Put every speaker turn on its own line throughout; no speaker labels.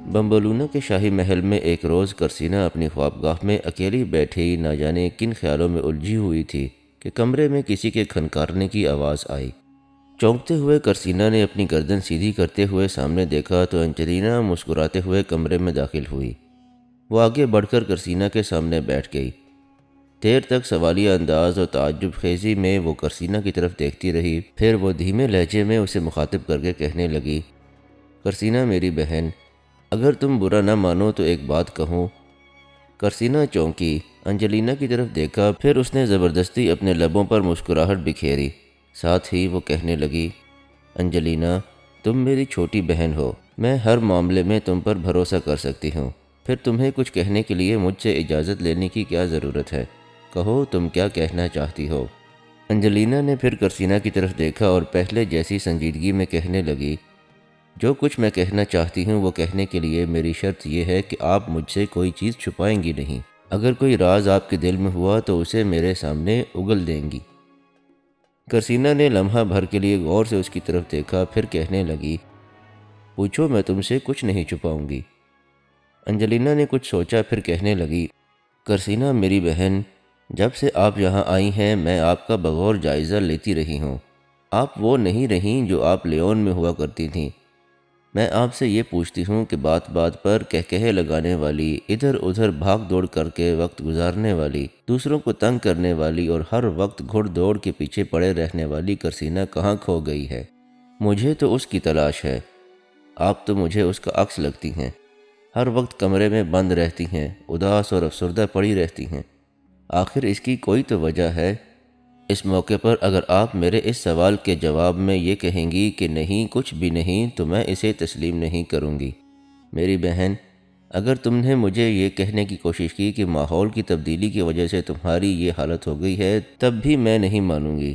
بمبلونا کے شاہی محل میں ایک روز کرسینہ اپنی خوابگاہ میں اکیلی بیٹھی نہ جانے کن خیالوں میں الجھی ہوئی تھی کہ کمرے میں کسی کے کھنکارنے کی آواز آئی۔ چونکتے ہوئے کرسینہ نے اپنی گردن سیدھی کرتے ہوئے سامنے دیکھا تو انجلینا مسکراتے ہوئے کمرے میں داخل ہوئی۔ وہ آگے بڑھ کر کرسینہ کے سامنے بیٹھ گئی۔ دیر تک سوالیہ انداز اور تعجب خیزی میں وہ کرسینہ کی طرف دیکھتی رہی، پھر وہ دھیمے لہجے میں اسے مخاطب کر کے کہنے لگی، کرسینہ میری بہن، اگر تم برا نہ مانو تو ایک بات کہوں۔ کرسینہ چونکی، انجلینا کی طرف دیکھا، پھر اس نے زبردستی اپنے لبوں پر مسکراہٹ بکھیری، ساتھ ہی وہ کہنے لگی، انجلینا تم میری چھوٹی بہن ہو، میں ہر معاملے میں تم پر بھروسہ کر سکتی ہوں، پھر تمہیں کچھ کہنے کے لیے مجھ سے اجازت لینے کی کیا ضرورت ہے؟ کہو تم کیا کہنا چاہتی ہو؟ انجلینا نے پھر کرسینہ کی طرف دیکھا اور پہلے جیسی سنجیدگی میں کہنے لگی، جو کچھ میں کہنا چاہتی ہوں وہ کہنے کے لیے میری شرط یہ ہے کہ آپ مجھ سے کوئی چیز چھپائیں گی نہیں۔ اگر کوئی راز آپ کے دل میں ہوا تو اسے میرے سامنے اگل دیں گی۔ کرسینہ نے لمحہ بھر کے لیے غور سے اس کی طرف دیکھا، پھر کہنے لگی، پوچھو میں تم سے کچھ نہیں چھپاؤں گی۔ انجلینا نے کچھ سوچا، پھر کہنے لگی، کرسینہ میری بہن، جب سے آپ یہاں آئی ہیں میں آپ کا بغور جائزہ لیتی رہی ہوں۔ آپ وہ نہیں رہیں جو آپ لیون میں ہوا کرتی تھیں۔ میں آپ سے یہ پوچھتی ہوں کہ بات بات پر کہکہے لگانے والی، ادھر ادھر بھاگ دوڑ کر کے وقت گزارنے والی، دوسروں کو تنگ کرنے والی اور ہر وقت گھڑ دوڑ کے پیچھے پڑے رہنے والی کرسینہ کہاں کھو گئی ہے؟ مجھے تو اس کی تلاش ہے۔ آپ تو مجھے اس کا عکس لگتی ہیں، ہر وقت کمرے میں بند رہتی ہیں، اداس اور افسردہ پڑی رہتی ہیں۔ آخر اس کی کوئی تو وجہ ہے۔ اس موقع پر اگر آپ میرے اس سوال کے جواب میں یہ کہیں گی کہ نہیں کچھ بھی نہیں تو میں اسے تسلیم نہیں کروں گی۔ میری بہن، اگر تم نے مجھے یہ کہنے کی کوشش کی کہ ماحول کی تبدیلی کی وجہ سے تمہاری یہ حالت ہو گئی ہے تب بھی میں نہیں مانوں گی۔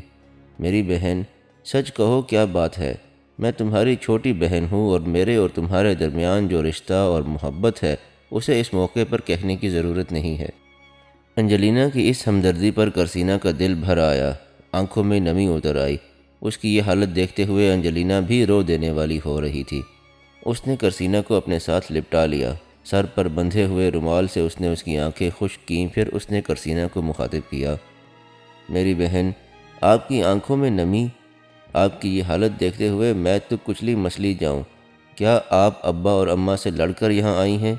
میری بہن، سچ کہو کیا بات ہے؟ میں تمہاری چھوٹی بہن ہوں اور میرے اور تمہارے درمیان جو رشتہ اور محبت ہے اسے اس موقع پر کہنے کی ضرورت نہیں ہے۔ انجلینا کی اس ہمدردی پر کرسینہ کا دل بھر آیا، آنکھوں میں نمی اتر آئی۔ اس کی یہ حالت دیکھتے ہوئے انجلینا بھی رو دینے والی ہو رہی تھی۔ اس نے کرسینہ کو اپنے ساتھ لپٹا لیا، سر پر بندھے ہوئے رومال سے اس نے اس کی آنکھیں خشک کیں، پھر اس نے کرسینہ کو مخاطب کیا، میری بہن، آپ کی آنکھوں میں نمی، آپ کی یہ حالت دیکھتے ہوئے میں تو کچلی مسلی جاؤں۔ کیا آپ ابا اور اماں سے لڑ کر یہاں آئی ہیں؟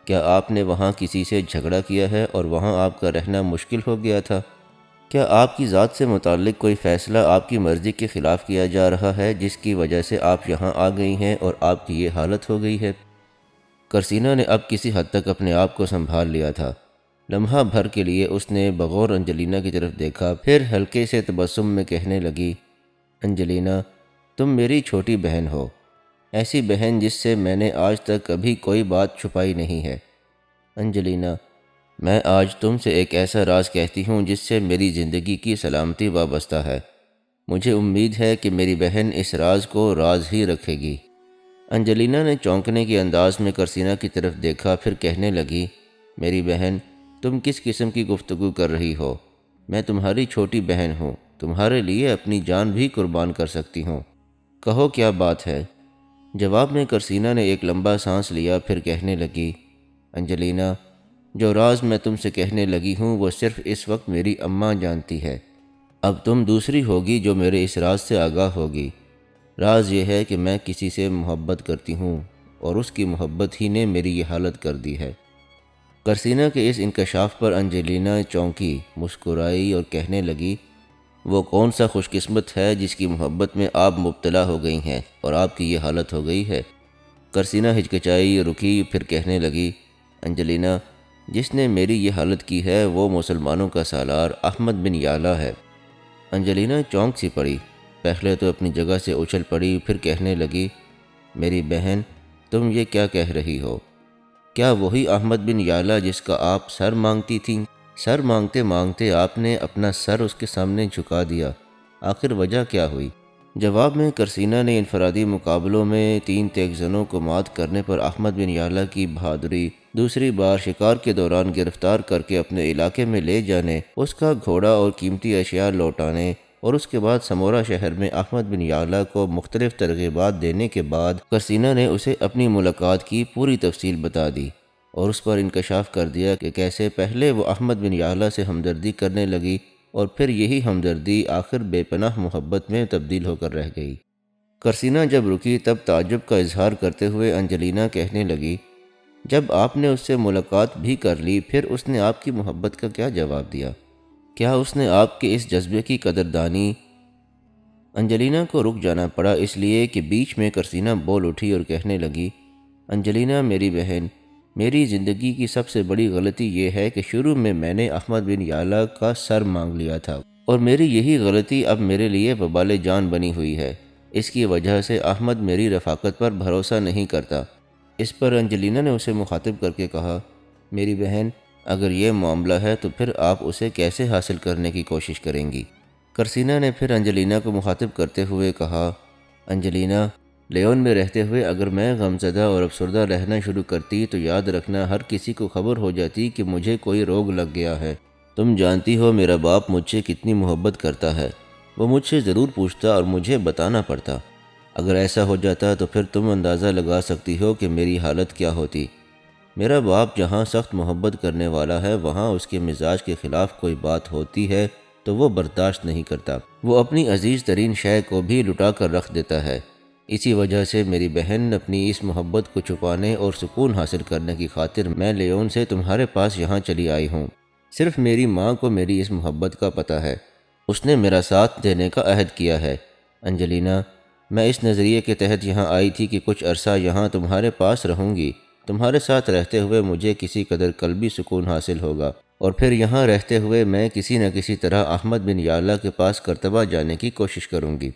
کیا آپ نے وہاں کسی سے جھگڑا کیا ہے اور وہاں آپ کا رہنا مشکل ہو گیا تھا؟ کیا آپ کی ذات سے متعلق کوئی فیصلہ آپ کی مرضی کے خلاف کیا جا رہا ہے جس کی وجہ سے آپ یہاں آ گئی ہیں اور آپ کی یہ حالت ہو گئی ہے؟ کرسینہ نے اب کسی حد تک اپنے آپ کو سنبھال لیا تھا۔ لمحہ بھر کے لیے اس نے بغور انجلینا کی طرف دیکھا، پھر ہلکے سے تبسم میں کہنے لگی، انجلینا تم میری چھوٹی بہن ہو، ایسی بہن جس سے میں نے آج تک کبھی کوئی بات چھپائی نہیں ہے۔ انجلینا، میں آج تم سے ایک ایسا راز کہتی ہوں جس سے میری زندگی کی سلامتی وابستہ ہے۔ مجھے امید ہے کہ میری بہن اس راز کو راز ہی رکھے گی۔ انجلینا نے چونکنے کے انداز میں کرسینہ کی طرف دیکھا، پھر کہنے لگی، میری بہن، تم کس قسم کی گفتگو کر رہی ہو؟ میں تمہاری چھوٹی بہن ہوں، تمہارے لیے اپنی جان بھی قربان کر سکتی ہوں۔ کہو کیا بات ہے؟ جواب میں کرسینہ نے ایک لمبا سانس لیا، پھر کہنے لگی، انجلینا، جو راز میں تم سے کہنے لگی ہوں وہ صرف اس وقت میری اماں جانتی ہے۔ اب تم دوسری ہوگی جو میرے اس راز سے آگاہ ہوگی۔ راز یہ ہے کہ میں کسی سے محبت کرتی ہوں اور اس کی محبت ہی نے میری یہ حالت کر دی ہے۔ کرسینہ کے اس انکشاف پر انجلینا چونکی، مسکرائی اور کہنے لگی، وہ کون سا خوش قسمت ہے جس کی محبت میں آپ مبتلا ہو گئی ہیں اور آپ کی یہ حالت ہو گئی ہے؟ کرسینہ ہچکچائی، رکی، پھر کہنے لگی، انجلینا، جس نے میری یہ حالت کی ہے وہ مسلمانوں کا سالار احمد بن یعلا ہے۔ انجلینا چونک سی پڑی، پہلے تو اپنی جگہ سے اچھل پڑی، پھر کہنے لگی، میری بہن، تم یہ کیا کہہ رہی ہو؟ کیا وہی احمد بن یعلا جس کا آپ سر مانگتی تھیں؟ سر مانگتے مانگتے آپ نے اپنا سر اس کے سامنے جھکا دیا، آخر وجہ کیا ہوئی؟ جواب میں کرسینہ نے انفرادی مقابلوں میں 3 تیغزنوں کو مات کرنے پر احمد بن یعلا کی بہادری، دوسری بار شکار کے دوران گرفتار کر کے اپنے علاقے میں لے جانے، اس کا گھوڑا اور قیمتی اشیاء لوٹانے اور اس کے بعد سمورا شہر میں احمد بن یعلا کو مختلف ترغیبات دینے کے بعد قرسینہ نے اسے اپنی ملاقات کی پوری تفصیل بتا دی اور اس پر انکشاف کر دیا کہ کیسے پہلے وہ احمد بن یعلا سے ہمدردی کرنے لگی اور پھر یہی ہمدردی آخر بے پناہ محبت میں تبدیل ہو کر رہ گئی۔ قرسینہ جب رکی تب تعجب کا اظہار کرتے ہوئے انجلینا کہنے لگی، جب آپ نے اس سے ملاقات بھی کر لی پھر اس نے آپ کی محبت کا کیا جواب دیا؟ کیا اس نے آپ کے اس جذبے کی قدردانی؟ انجلینا کو رک جانا پڑا اس لیے کہ بیچ میں قرسینہ بول اٹھی اور کہنے لگی، انجلینا میری بہن، میری زندگی کی سب سے بڑی غلطی یہ ہے کہ شروع میں نے احمد بن یعلا کا سر مانگ لیا تھا اور میری یہی غلطی اب میرے لیے وبال جان بنی ہوئی ہے۔ اس کی وجہ سے احمد میری رفاقت پر بھروسہ نہیں کرتا۔ اس پر انجلینا نے اسے مخاطب کر کے کہا، میری بہن، اگر یہ معاملہ ہے تو پھر آپ اسے کیسے حاصل کرنے کی کوشش کریں گی؟ قرسینہ نے پھر انجلینا کو مخاطب کرتے ہوئے کہا، انجلینا، لیون میں رہتے ہوئے اگر میں غمزدہ اور افسردہ رہنا شروع کرتی تو یاد رکھنا ہر کسی کو خبر ہو جاتی کہ مجھے کوئی روگ لگ گیا ہے۔ تم جانتی ہو میرا باپ مجھ سے کتنی محبت کرتا ہے، وہ مجھ سے ضرور پوچھتا اور مجھے بتانا پڑتا۔ اگر ایسا ہو جاتا تو پھر تم اندازہ لگا سکتی ہو کہ میری حالت کیا ہوتی۔ میرا باپ جہاں سخت محبت کرنے والا ہے وہاں اس کے مزاج کے خلاف کوئی بات ہوتی ہے تو وہ برداشت نہیں کرتا، وہ اپنی عزیز ترین شے کو بھی لٹا کر رکھ دیتا ہے۔ اسی وجہ سے میری بہن، اپنی اس محبت کو چھپانے اور سکون حاصل کرنے کی خاطر میں لیون سے تمہارے پاس یہاں چلی آئی ہوں۔ صرف میری ماں کو میری اس محبت کا پتہ ہے، اس نے میرا ساتھ دینے کا عہد کیا ہے۔ انجلینا، میں اس نظریے کے تحت یہاں آئی تھی کہ کچھ عرصہ یہاں تمہارے پاس رہوں گی، تمہارے ساتھ رہتے ہوئے مجھے کسی قدر قلبی سکون حاصل ہوگا اور پھر یہاں رہتے ہوئے میں کسی نہ کسی طرح احمد بن یعلا کے پاس کرتبہ جانے کی کوشش کروں گی۔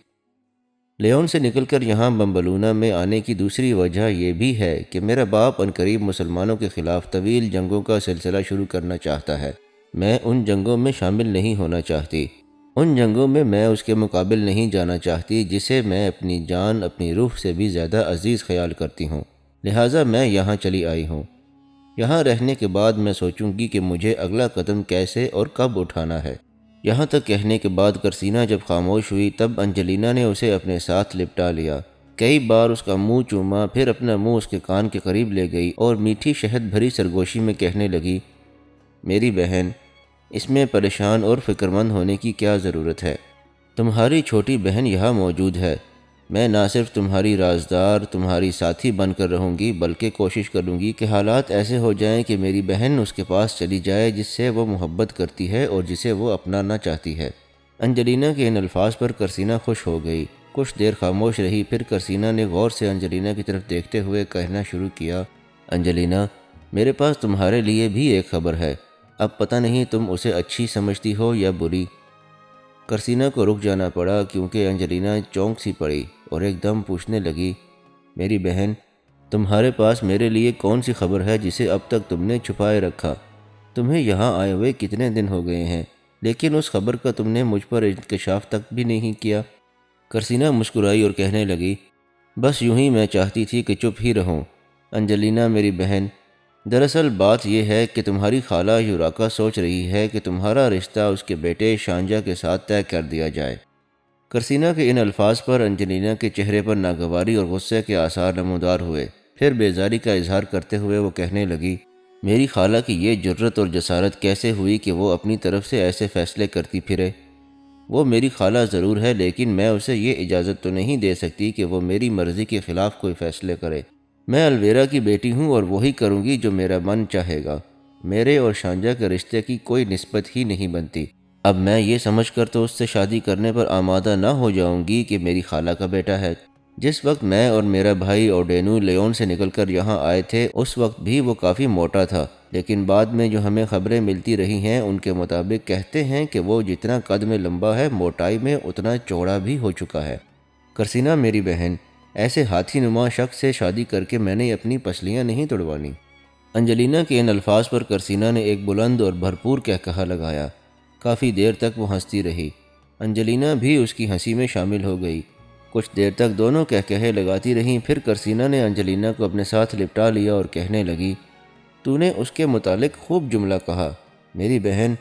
لیون سے نکل کر یہاں بمبلونا میں آنے کی دوسری وجہ یہ بھی ہے کہ میرا باپ عنقریب مسلمانوں کے خلاف طویل جنگوں کا سلسلہ شروع کرنا چاہتا ہے۔ میں ان جنگوں میں شامل نہیں ہونا چاہتی، ان جنگوں میں میں اس کے مقابل نہیں جانا چاہتی جسے میں اپنی جان، اپنی روح سے بھی زیادہ عزیز خیال کرتی ہوں، لہٰذا میں یہاں چلی آئی ہوں۔ یہاں رہنے کے بعد میں سوچوں گی کہ مجھے اگلا قدم کیسے اور کب اٹھانا ہے۔ یہاں تک کہنے کے بعد قرسینہ جب خاموش ہوئی تب انجلینا نے اسے اپنے ساتھ لپٹا لیا، کئی بار اس کا منہ چوما، پھر اپنا منہ اس کے کان کے قریب لے گئی اور میٹھی شہد بھری سرگوشی میں کہنے لگی، میری بہن، اس میں پریشان اور فکرمند ہونے کی کیا ضرورت ہے؟ تمہاری چھوٹی بہن یہاں موجود ہے۔ میں نہ صرف تمہاری رازدار، تمہاری ساتھی بن کر رہوں گی بلکہ کوشش کروں گی کہ حالات ایسے ہو جائیں کہ میری بہن اس کے پاس چلی جائے جس سے وہ محبت کرتی ہے اور جسے وہ اپنانا چاہتی ہے۔ انجلینا کے ان الفاظ پر قرسینہ خوش ہو گئی، کچھ دیر خاموش رہی، پھر قرسینہ نے غور سے انجلینا کی طرف دیکھتے ہوئے کہنا شروع کیا، انجلینا، میرے پاس تمہارے لیے بھی ایک خبر ہے، اب پتہ نہیں تم اسے اچھی سمجھتی ہو یا بری۔ قرسینہ کو رک جانا پڑا کیونکہ انجلینا چونک سی پڑی اور ایک دم پوچھنے لگی، میری بہن، تمہارے پاس میرے لیے کون سی خبر ہے جسے اب تک تم نے چھپائے رکھا؟ تمہیں یہاں آئے ہوئے کتنے دن ہو گئے ہیں لیکن اس خبر کا تم نے مجھ پر انکشاف تک بھی نہیں کیا۔ قرسینہ مسکرائی اور کہنے لگی، بس یوں ہی میں چاہتی تھی کہ چپ ہی رہوں۔ انجلینا میری بہن، دراصل بات یہ ہے کہ تمہاری خالہ یوراکا سوچ رہی ہے کہ تمہارا رشتہ اس کے بیٹے شانجا کے ساتھ طے کر دیا جائے۔ قرسینہ کے ان الفاظ پر انجلینا کے چہرے پر ناگواری اور غصے کے آثار نمودار ہوئے، پھر بیزاری کا اظہار کرتے ہوئے وہ کہنے لگی، میری خالہ کی یہ جرأت اور جسارت کیسے ہوئی کہ وہ اپنی طرف سے ایسے فیصلے کرتی پھرے؟ وہ میری خالہ ضرور ہے لیکن میں اسے یہ اجازت تو نہیں دے سکتی کہ وہ میری مرضی کے خلاف کوئی فیصلے کرے۔ میں الویرا کی بیٹی ہوں اور وہی کروں گی جو میرا من چاہے گا۔ میرے اور شانجا کے رشتے کی کوئی نسبت ہی نہیں بنتی۔ اب میں یہ سمجھ کر تو اس سے شادی کرنے پر آمادہ نہ ہو جاؤں گی کہ میری خالہ کا بیٹا ہے۔ جس وقت میں اور میرا بھائی اوڈینو لیون سے نکل کر یہاں آئے تھے اس وقت بھی وہ کافی موٹا تھا، لیکن بعد میں جو ہمیں خبریں ملتی رہی ہیں ان کے مطابق کہتے ہیں کہ وہ جتنا قد میں لمبا ہے موٹائی میں اتنا چوڑا بھی ہو چکا ہے۔ قرسینہ میری بہن، ایسے ہاتھی نما شخص سے شادی کر کے میں نے اپنی پسلیاں نہیں توڑوانی۔ انجلینا کے ان الفاظ پر قرسینہ نے ایک بلند اور بھرپور کہا لگایا۔ کافی دیر تک وہ ہنستی رہی، انجلینا بھی اس کی ہنسی میں شامل ہو گئی۔ کچھ دیر تک دونوں کہے لگاتی رہیں، پھر قرسینہ نے انجلینا کو اپنے ساتھ لپٹا لیا اور کہنے لگی، تو نے اس کے متعلق خوب جملہ کہا۔ میری بہن،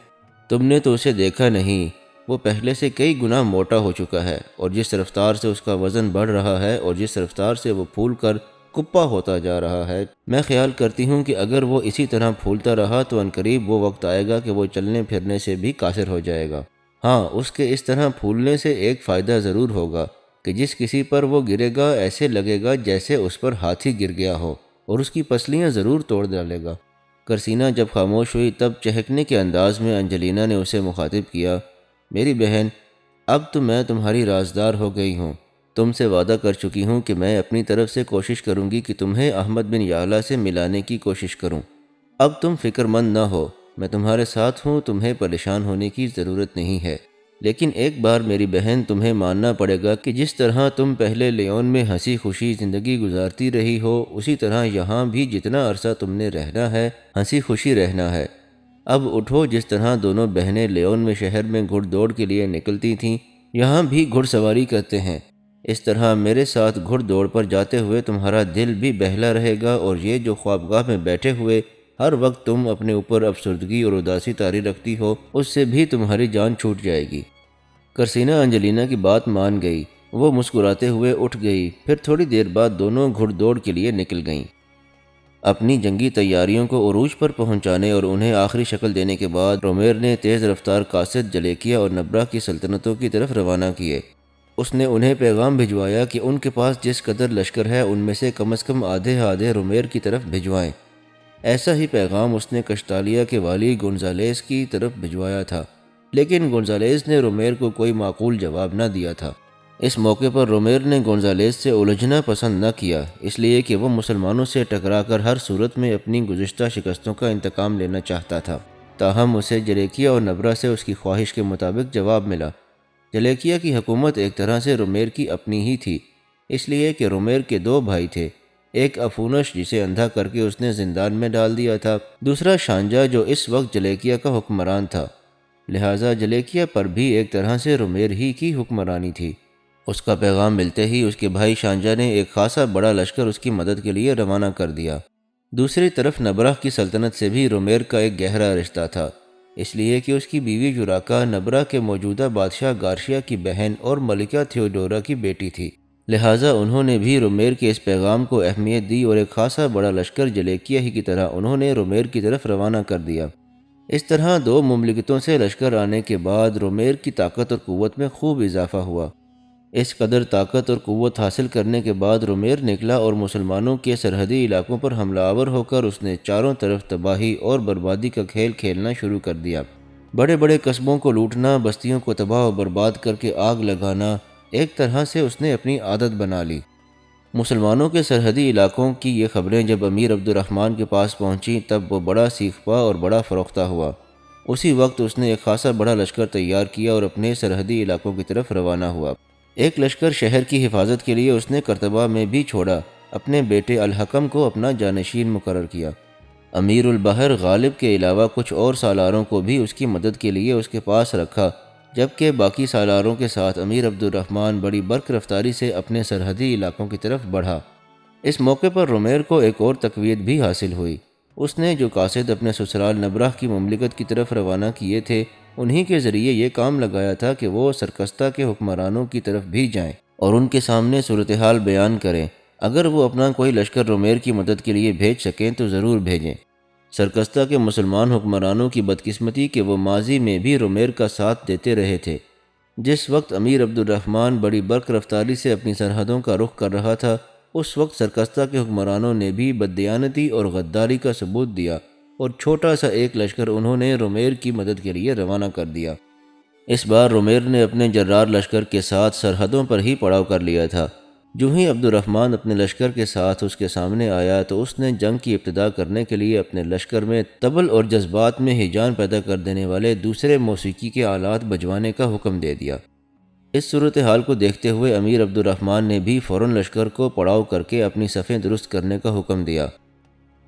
تم نے تو اسے دیکھا نہیں، وہ پہلے سے کئی گنا موٹا ہو چکا ہے، اور جس رفتار سے اس کا وزن بڑھ رہا ہے اور جس رفتار سے وہ پھول کر کپا ہوتا جا رہا ہے، میں خیال کرتی ہوں کہ اگر وہ اسی طرح پھولتا رہا تو عنقریب وہ وقت آئے گا کہ وہ چلنے پھرنے سے بھی قاصر ہو جائے گا۔ ہاں، اس کے اس طرح پھولنے سے ایک فائدہ ضرور ہوگا کہ جس کسی پر وہ گرے گا ایسے لگے گا جیسے اس پر ہاتھی گر گیا ہو، اور اس کی پسلیاں ضرور توڑ ڈالے گا۔ کرسینا جب خاموش ہوئی تب چہکنے کے انداز میں انجلینا نے اسے مخاطب کیا، میری بہن، اب تو میں تمہاری رازدار ہو گئی ہوں۔ تم سے وعدہ کر چکی ہوں کہ میں اپنی طرف سے کوشش کروں گی کہ تمہیں احمد بن یعلا سے ملانے کی کوشش کروں۔ اب تم فکر مند نہ ہو، میں تمہارے ساتھ ہوں، تمہیں پریشان ہونے کی ضرورت نہیں ہے۔ لیکن ایک بار میری بہن تمہیں ماننا پڑے گا کہ جس طرح تم پہلے لیون میں ہنسی خوشی زندگی گزارتی رہی ہو، اسی طرح یہاں بھی جتنا عرصہ تم نے رہنا ہے ہنسی خوشی رہنا ہے۔ اب اٹھو، جس طرح دونوں بہنیں لیون میں شہر میں گھڑ دوڑ کے لیے نکلتی تھیں، یہاں بھی گھڑ سواری کرتے ہیں۔ اس طرح میرے ساتھ گھڑ دوڑ پر جاتے ہوئے تمہارا دل بھی بہلا رہے گا، اور یہ جو خوابگاہ میں بیٹھے ہوئے ہر وقت تم اپنے اوپر افسردگی اور اداسی طاری رکھتی ہو، اس سے بھی تمہاری جان چھوٹ جائے گی۔ کرسینا انجلینا کی بات مان گئی، وہ مسکراتے ہوئے اٹھ گئی، پھر تھوڑی دیر بعد دونوں گھڑ دوڑ کے لیے نکل گئیں۔ اپنی جنگی تیاریوں کو عروج پر پہنچانے اور انہیں آخری شکل دینے کے بعد رومیر نے تیز رفتار قاصد جلیکیا اور نبرہ کی سلطنتوں کی طرف روانہ کیے۔ اس نے انہیں پیغام بھجوایا کہ ان کے پاس جس قدر لشکر ہے ان میں سے کم آدھے رومیر کی طرف بھجوائیں۔ ایسا ہی پیغام اس نے کشتالیا کے والی گونزالیس کی طرف بھجوایا تھا، لیکن گونزالیس نے رومیر کو کوئی معقول جواب نہ دیا تھا۔ اس موقع پر رومیر نے گونزالیس سے الجھنا پسند نہ کیا، اس لیے کہ وہ مسلمانوں سے ٹکرا کر ہر صورت میں اپنی گزشتہ شکستوں کا انتقام لینا چاہتا تھا۔ تاہم اسے جلیکیا اور نبرہ سے اس کی خواہش کے مطابق جواب ملا۔ جلیکیا کی حکومت ایک طرح سے رومیر کی اپنی ہی تھی، اس لیے کہ رومیر کے دو بھائی تھے، ایک افونش جسے اندھا کر کے اس نے زندان میں ڈال دیا تھا، دوسرا شانجا جو اس وقت جلیکیا کا حکمران تھا۔ لہٰذا جلیکیا پر بھی ایک طرح سے رومیر ہی کی حکمرانی تھی۔ اس کا پیغام ملتے ہی اس کے بھائی شانجا نے ایک خاصا بڑا لشکر اس کی مدد کے لیے روانہ کر دیا۔ دوسری طرف نبرہ کی سلطنت سے بھی رومیر کا ایک گہرا رشتہ تھا، اس لیے کہ اس کی بیوی جوراکا نبرہ کے موجودہ بادشاہ گارشیا کی بہن اور ملکہ تھیوڈورا کی بیٹی تھی۔ لہٰذا انہوں نے بھی رومیر کے اس پیغام کو اہمیت دی اور ایک خاصا بڑا لشکر جلیکیا ہی کی طرح انہوں نے رومیر کی طرف روانہ کر دیا۔ اس طرح دو مملکتوں سے لشکر آنے کے بعد رومیر کی طاقت اور قوت میں خوب اضافہ ہوا۔ اس قدر طاقت اور قوت حاصل کرنے کے بعد رومیر نکلا اور مسلمانوں کے سرحدی علاقوں پر حملہ آور ہو کر اس نے چاروں طرف تباہی اور بربادی کا کھیل کھیلنا شروع کر دیا۔ بڑے بڑے قصبوں کو لوٹنا، بستیوں کو تباہ و برباد کر کے آگ لگانا ایک طرح سے اس نے اپنی عادت بنا لی۔ مسلمانوں کے سرحدی علاقوں کی یہ خبریں جب امیر عبد الرحمن کے پاس پہنچیں تب وہ بڑا سیخپا اور بڑا فروختہ ہوا۔ اسی وقت اس نے ایک خاصا بڑا لشکر تیار کیا اور اپنے سرحدی علاقوں کی طرف روانہ ہوا۔ ایک لشکر شہر کی حفاظت کے لیے اس نے کرتبہ میں بھی چھوڑا، اپنے بیٹے الحکم کو اپنا جانشین مقرر کیا۔ امیر البحر غالب کے علاوہ کچھ اور سالاروں کو بھی اس کی مدد کے لیے اس کے پاس رکھا، جبکہ باقی سالاروں کے ساتھ امیر عبد الرحمن بڑی برق رفتاری سے اپنے سرحدی علاقوں کی طرف بڑھا۔ اس موقع پر رومیر کو ایک اور تقویت بھی حاصل ہوئی۔ اس نے جو قاصد اپنے سسرال نبرہ کی مملکت کی طرف روانہ کیے تھے، انہی کے ذریعے یہ کام لگایا تھا کہ وہ سرکستہ کے حکمرانوں کی طرف بھی جائیں اور ان کے سامنے صورتحال بیان کریں۔ اگر وہ اپنا کوئی لشکر رومیر کی مدد کے لیے بھیج سکیں تو ضرور بھیجیں۔ سرکستہ کے مسلمان حکمرانوں کی بدقسمتی کہ وہ ماضی میں بھی رومیر کا ساتھ دیتے رہے تھے۔ جس وقت امیر عبد الرحمن بڑی برق رفتاری سے اپنی سرحدوں کا رخ کر رہا تھا، اس وقت سرکستہ کے حکمرانوں نے بھی بددیانتی اور غداری کا ثبوت دیا اور چھوٹا سا ایک لشکر انہوں نے رومیر کی مدد کے لیے روانہ کر دیا۔ اس بار رومیر نے اپنے جرار لشکر کے ساتھ سرحدوں پر ہی پڑاؤ کر لیا تھا۔ جو ہی عبد الرحمن اپنے لشکر کے ساتھ اس کے سامنے آیا تو اس نے جنگ کی ابتدا کرنے کے لیے اپنے لشکر میں طبل اور جذبات میں ہیجان پیدا کر دینے والے دوسرے موسیقی کے آلات بجوانے کا حکم دے دیا۔ اس صورتحال کو دیکھتے ہوئے امیر عبد الرحمن نے بھی فوراً لشکر کو پڑاؤ کر کے اپنی صفیں درست کرنے کا حکم دیا۔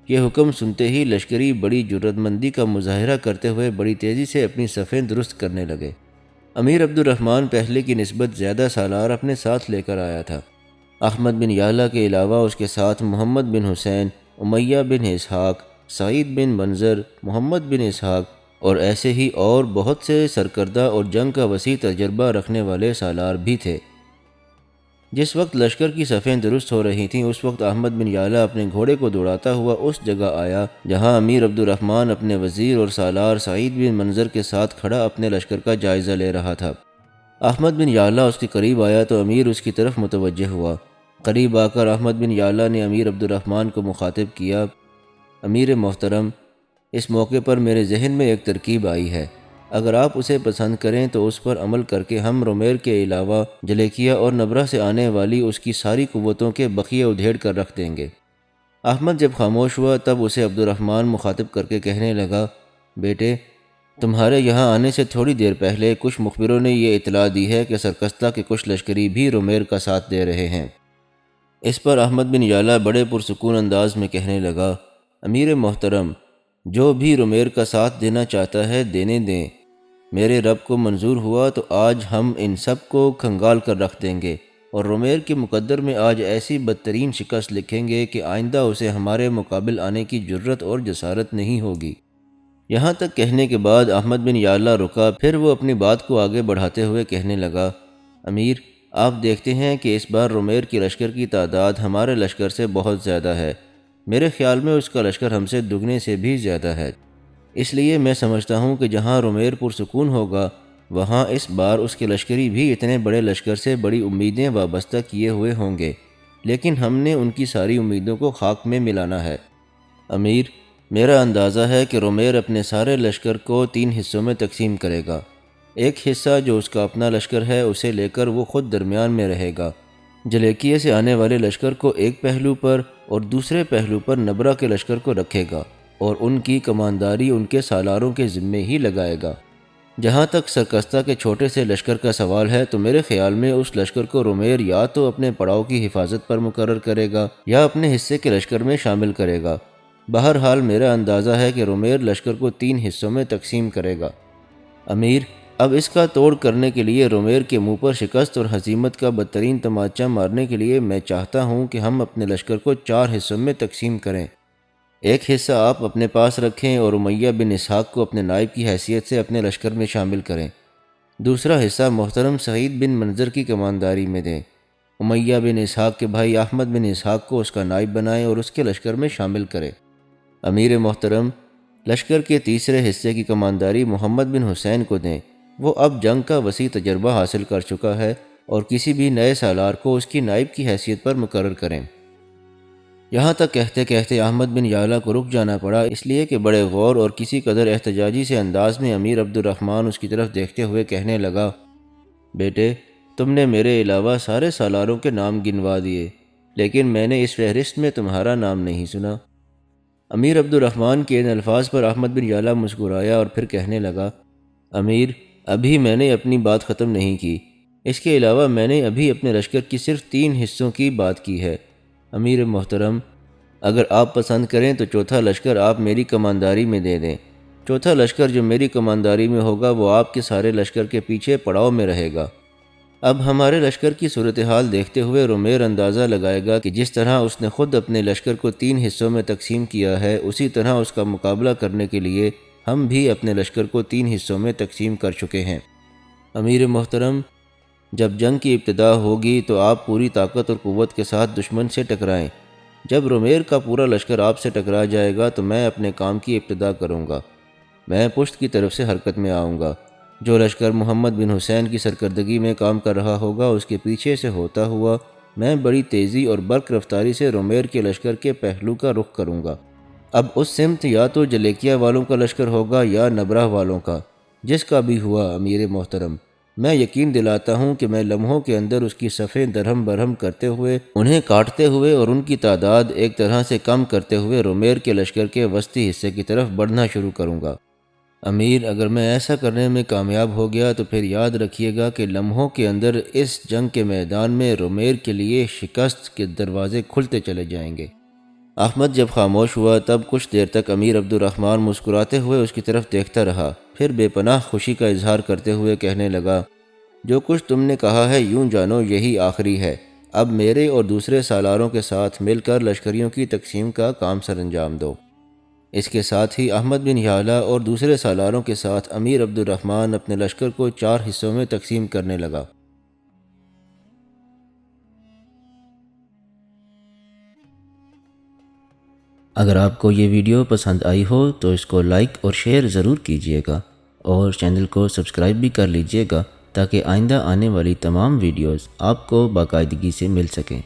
یہ حکم سنتے ہی لشکری بڑی جرأت مندی کا مظاہرہ کرتے ہوئے بڑی تیزی سے اپنی صفیں درست کرنے لگے۔ امیر عبد الرحمن پہلے کی نسبت زیادہ سالار اپنے ساتھ لے کر آیا تھا۔ احمد بن یعلا کے علاوہ اس کے ساتھ محمد بن حسین، امیہ بن اسحاق، سعید بن منظر، محمد بن اسحاق اور ایسے ہی اور بہت سے سرکردہ اور جنگ کا وسیع تجربہ رکھنے والے سالار بھی تھے۔ جس وقت لشکر کی صفیں درست ہو رہی تھیں، اس وقت احمد بن یعلا اپنے گھوڑے کو دوڑاتا ہوا اس جگہ آیا جہاں امیر عبد الرحمن اپنے وزیر اور سالار سعید بن منظر کے ساتھ کھڑا اپنے لشکر کا جائزہ لے رہا تھا۔ احمد بن یعلا اس کے قریب آیا تو امیر اس کی طرف متوجہ ہوا۔ قریب آ کر احمد بن یعلا نے امیر عبد الرحمن کو مخاطب کیا، امیر محترم، اس موقع پر میرے ذہن میں ایک ترکیب آئی ہے، اگر آپ اسے پسند کریں تو اس پر عمل کر کے ہم رومیر کے علاوہ جلیکیا اور نبرہ سے آنے والی اس کی ساری قوتوں کے بقیے ادھیڑ کر رکھ دیں گے۔ احمد جب خاموش ہوا تب اسے عبد الرحمن مخاطب کر کے کہنے لگا، بیٹے، تمہارے یہاں آنے سے تھوڑی دیر پہلے کچھ مخبروں نے یہ اطلاع دی ہے کہ سرکستہ کے کچھ لشکری بھی رومیر کا ساتھ دے رہے ہیں۔ اس پر احمد بن یعلا بڑے پرسکون انداز میں کہنے لگا، امیر محترم، جو بھی رومیر کا ساتھ دینا چاہتا ہے دینے دیں، میرے رب کو منظور ہوا تو آج ہم ان سب کو کھنگال کر رکھ دیں گے اور رومیر کے مقدر میں آج ایسی بدترین شکست لکھیں گے کہ آئندہ اسے ہمارے مقابل آنے کی جرت اور جسارت نہیں ہوگی۔ یہاں تک کہنے کے بعد احمد بن یعلا رکا، پھر وہ اپنی بات کو آگے بڑھاتے ہوئے کہنے لگا، امیر، آپ دیکھتے ہیں کہ اس بار رومیر کی لشکر کی تعداد ہمارے لشکر سے بہت زیادہ ہے، میرے خیال میں اس کا لشکر ہم سے دگنے سے بھی زیادہ ہے، اس لیے میں سمجھتا ہوں کہ جہاں رومیر پرسکون ہوگا وہاں اس بار اس کے لشکری بھی اتنے بڑے لشکر سے بڑی امیدیں وابستہ کیے ہوئے ہوں گے، لیکن ہم نے ان کی ساری امیدوں کو خاک میں ملانا ہے۔ امیر، میرا اندازہ ہے کہ رومیر اپنے سارے لشکر کو 3 حصوں میں تقسیم کرے گا۔ ایک حصہ جو اس کا اپنا لشکر ہے اسے لے کر وہ خود درمیان میں رہے گا، جلیکیے سے آنے والے لشکر کو ایک پہلو پر اور دوسرے پہلو پر نبرہ کے لشکر کو رکھے گا اور ان کی کمانداری ان کے سالاروں کے ذمے ہی لگائے گا۔ جہاں تک سرکستہ کے چھوٹے سے لشکر کا سوال ہے تو میرے خیال میں اس لشکر کو رومیر یا تو اپنے پڑاؤ کی حفاظت پر مقرر کرے گا یا اپنے حصے کے لشکر میں شامل کرے گا۔ بہرحال میرا اندازہ ہے کہ رومیر لشکر کو 3 حصوں میں تقسیم کرے گا۔ امیر، اب اس کا توڑ کرنے کے لیے، رومیر کے منہ پر شکست اور ہزیمت کا بدترین تماچا مارنے کے لیے میں چاہتا ہوں کہ ہم اپنے لشکر کو 4 حصوں میں تقسیم کریں۔ ایک حصہ آپ اپنے پاس رکھیں اور امیہ بن اسحاق کو اپنے نائب کی حیثیت سے اپنے لشکر میں شامل کریں۔ دوسرا حصہ محترم سعید بن منظر کی کمانداری میں دیں۔ امیہ بن اسحاق کے بھائی احمد بن اسحاق کو اس کا نائب بنائیں اور اس کے لشکر میں شامل کریں۔ امیر محترم، لشکر کے تیسرے حصے کی کمانداری محمد بن حسین کو دیں، وہ اب جنگ کا وسیع تجربہ حاصل کر چکا ہے، اور کسی بھی نئے سالار کو اس کی نائب کی حیثیت پر مقرر کریں۔ یہاں تک کہتے کہتے احمد بن یعلا کو رک جانا پڑا، اس لیے کہ بڑے غور اور کسی قدر احتجاجی سے انداز میں امیر عبد الرحمن اس کی طرف دیکھتے ہوئے کہنے لگا، بیٹے، تم نے میرے علاوہ سارے سالاروں کے نام گنوا دیے، لیکن میں نے اس فہرست میں تمہارا نام نہیں سنا۔ امیر عبد الرحمن کے ان الفاظ پر احمد بن یعلا مسکرایا اور پھر کہنے لگا، امیر، ابھی میں نے اپنی بات ختم نہیں کی، اس کے علاوہ میں نے ابھی اپنے لشکر کی صرف 3 حصوں کی بات کی ہے۔ امیر محترم، اگر آپ پسند کریں تو چوتھا لشکر آپ میری کمانداری میں دے دیں۔ چوتھا لشکر جو میری کمانداری میں ہوگا وہ آپ کے سارے لشکر کے پیچھے پڑاؤ میں رہے گا۔ اب ہمارے لشکر کی صورتحال دیکھتے ہوئے رومیر اندازہ لگائے گا کہ جس طرح اس نے خود اپنے لشکر کو 3 حصوں میں تقسیم کیا ہے، اسی طرح اس کا مقابلہ کرنے کے لیے ہم بھی اپنے لشکر کو 3 حصوں میں تقسیم کر چکے ہیں۔ امیر محترم، جب جنگ کی ابتدا ہوگی تو آپ پوری طاقت اور قوت کے ساتھ دشمن سے ٹکرائیں۔ جب رومیر کا پورا لشکر آپ سے ٹکرا جائے گا تو میں اپنے کام کی ابتدا کروں گا۔ میں پشت کی طرف سے حرکت میں آؤں گا۔ جو لشکر محمد بن حسین کی سرکردگی میں کام کر رہا ہوگا اس کے پیچھے سے ہوتا ہوا میں بڑی تیزی اور برق رفتاری سے رومیر کے لشکر کے پہلو کا رخ کروں گا۔ اب اس سمت یا تو جلیکیا والوں کا لشکر ہوگا یا نبرہ والوں کا، جس کا بھی ہوا امیر محترم، میں یقین دلاتا ہوں کہ میں لمحوں کے اندر اس کی صفیں درہم برہم کرتے ہوئے، انہیں کاٹتے ہوئے اور ان کی تعداد ایک طرح سے کم کرتے ہوئے رومیر کے لشکر کے وسطی حصے کی طرف بڑھنا شروع کروں گا۔ امیر، اگر میں ایسا کرنے میں کامیاب ہو گیا تو پھر یاد رکھیے گا کہ لمحوں کے اندر اس جنگ کے میدان میں رومیر کے لیے شکست کے دروازے کھلتے چلے جائیں گے۔ احمد جب خاموش ہوا تب کچھ دیر تک امیر عبد الرحمن مسکراتے ہوئے اس کی طرف دیکھتا رہا، پھر بے پناہ خوشی کا اظہار کرتے ہوئے کہنے لگا، جو کچھ تم نے کہا ہے یوں جانو یہی آخری ہے۔ اب میرے اور دوسرے سالاروں کے ساتھ مل کر لشکریوں کی تقسیم کا کام سر انجام دو۔ اس کے ساتھ ہی احمد بن یعلا اور دوسرے سالاروں کے ساتھ امیر عبد الرحمن اپنے لشکر کو 4 حصوں میں تقسیم کرنے لگا۔ اگر آپ کو یہ ویڈیو پسند آئی ہو تو اس کو لائک اور شیئر ضرور کیجیے گا، اور چینل کو سبسکرائب بھی کر لیجیے گا تاکہ آئندہ آنے والی تمام ویڈیوز آپ کو باقاعدگی سے مل سکیں۔